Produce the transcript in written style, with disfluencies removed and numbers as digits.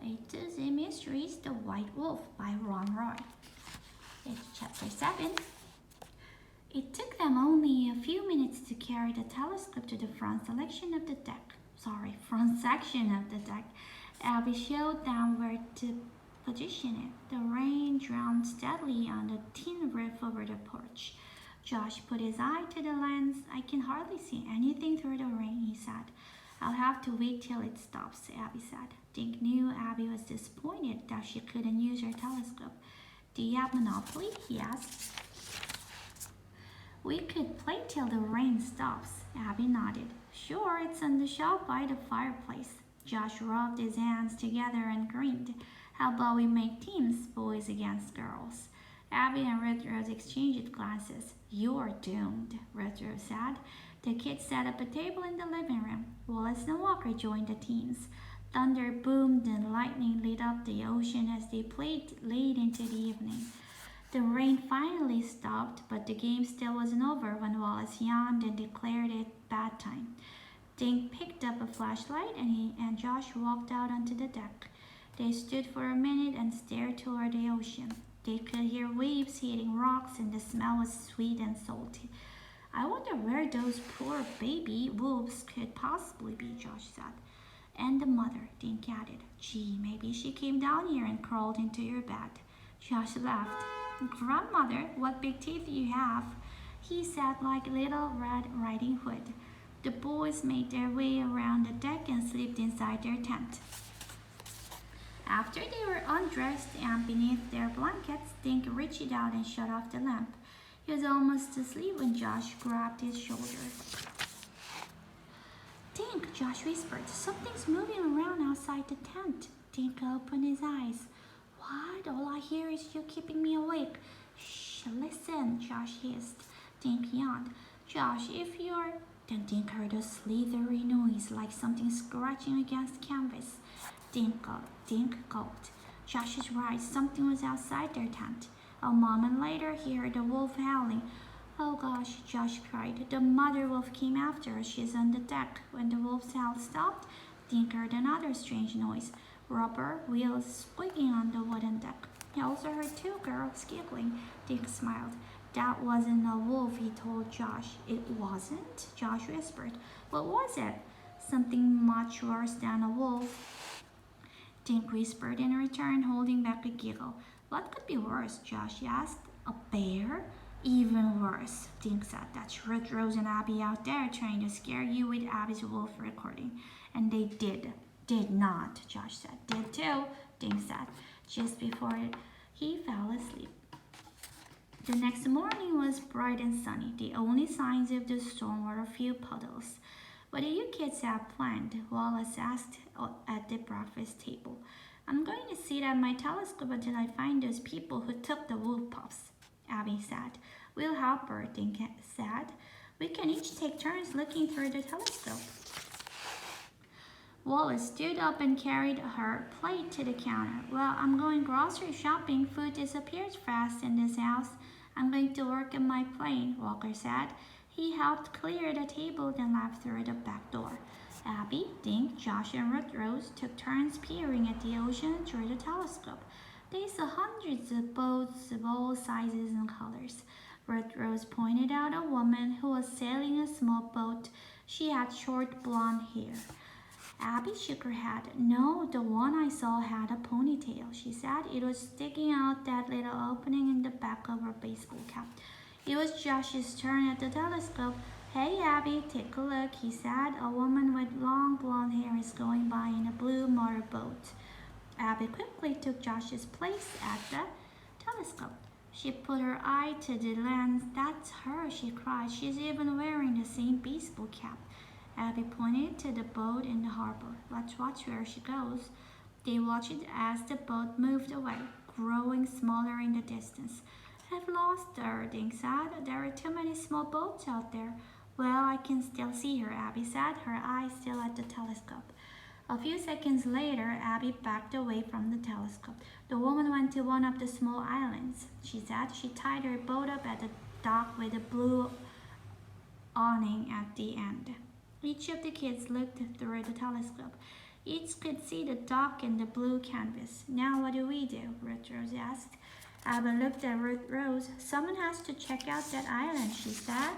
A to Z Mysteries, The White Wolf by Ron Roy. It's chapter 7. It took them only a few minutes to carry the telescope to the front section of the deck. Abby showed them where to position it. The rain drowned steadily on the tin roof over the porch. Josh put his eye to the lens. I can hardly see anything through the rain, he said. I'll have to wait till it stops, Abby said. Dink knew Abby was disappointed that she couldn't use her telescope. Do you have Monopoly? He asked. We could play till the rain stops. Abby nodded. Sure, it's on the shelf by the fireplace. Josh rubbed his hands together and grinned. How about we make teams, boys against girls? Abby and Red Rose exchanged glances. You're doomed, Red Rose said. The kids set up a table in the living room. Wallace and Walker joined the teams. Thunder boomed and lightning lit up the ocean as they played late into the evening. The rain finally stopped, but the game still wasn't over when Wallace yawned and declared it bad time. Dink picked up a flashlight and he and Josh walked out onto the deck. They stood for a minute and stared toward the ocean. They could hear waves hitting rocks and the smell was sweet and salty. I wonder where those poor baby wolves could possibly be, Josh said. And the mother, Dink added. Gee, maybe she came down here and crawled into your bed. Josh laughed. Grandmother, what big teeth you have, he said like Little Red Riding Hood. The boys made their way around the deck and slept inside their tent. After they were undressed and beneath their blankets, Dink reached out and shut off the lamp. He was almost asleep when Josh grabbed his shoulder. Dink, Josh whispered, something's moving around outside the tent. Dink opened his eyes. What? All I hear is you keeping me awake. Shh, listen, Josh hissed. Dink yawned. Josh, if you're... Then Dink heard a slithery noise like something scratching against canvas. Dink gulped. Josh is right, something was outside their tent. A moment later, he heard a wolf howling. Oh gosh, Josh cried. The mother wolf came after us. She's on the deck. When the wolf's howl stopped, Dink heard another strange noise. Rubber wheels squeaking on the wooden deck. He also heard two girls giggling. Dink smiled. That wasn't a wolf, he told Josh. It wasn't? Josh whispered. What was it? Something much worse than a wolf. Dink whispered in return, holding back a giggle. What could be worse? Josh asked. A bear? Even worse, Dink said. That's Red Rose and Abby out there trying to scare you with Abby's wolf recording. And they did. Did not, Josh said. Did too, Dink said, just before he fell asleep. The next morning was bright and sunny. The only signs of the storm were a few puddles. What do you kids have planned? Wallace asked at the breakfast table. I'm going to sit at my telescope until I find those people who took the wolf pups, Abby said. We'll help her, Dink said. We can each take turns looking through the telescope. Wallace stood up and carried her plate to the counter. Well, I'm going grocery shopping. Food disappears fast in this house. I'm going to work on my plane, Walker said. He helped clear the table, then left through the back door. Abby, Dink, Josh, and Red Rose took turns peering at the ocean through the telescope. They saw hundreds of boats of all sizes and colors. Red Rose pointed out a woman who was sailing a small boat. She had short blonde hair. Abby shook her head. No, the one I saw had a ponytail, she said. It was sticking out that little opening in the back of her baseball cap. It was Josh's turn at the telescope. Hey, Abby, take a look, he said. A woman with long blonde hair is going by in a blue motorboat. Abby quickly took Josh's place at the telescope. She put her eye to the lens. That's her, she cried. She's even wearing the same baseball cap. Abby pointed to the boat in the harbor. Let's watch where she goes. They watched as the boat moved away, growing smaller in the distance. I've lost her, Dink said. There are too many small boats out there. Well, I can still see her, Abby said, her eyes still at the telescope. A few seconds later, Abby backed away from the telescope. The woman went to one of the small islands, she said. She tied her boat up at the dock with a blue awning at the end. Each of the kids looked through the telescope. Each could see the dock and the blue canvas. Now what do we do? Ruth-Rose asked. Abba looked at Ruth-Rose. Someone has to check out that island, she said.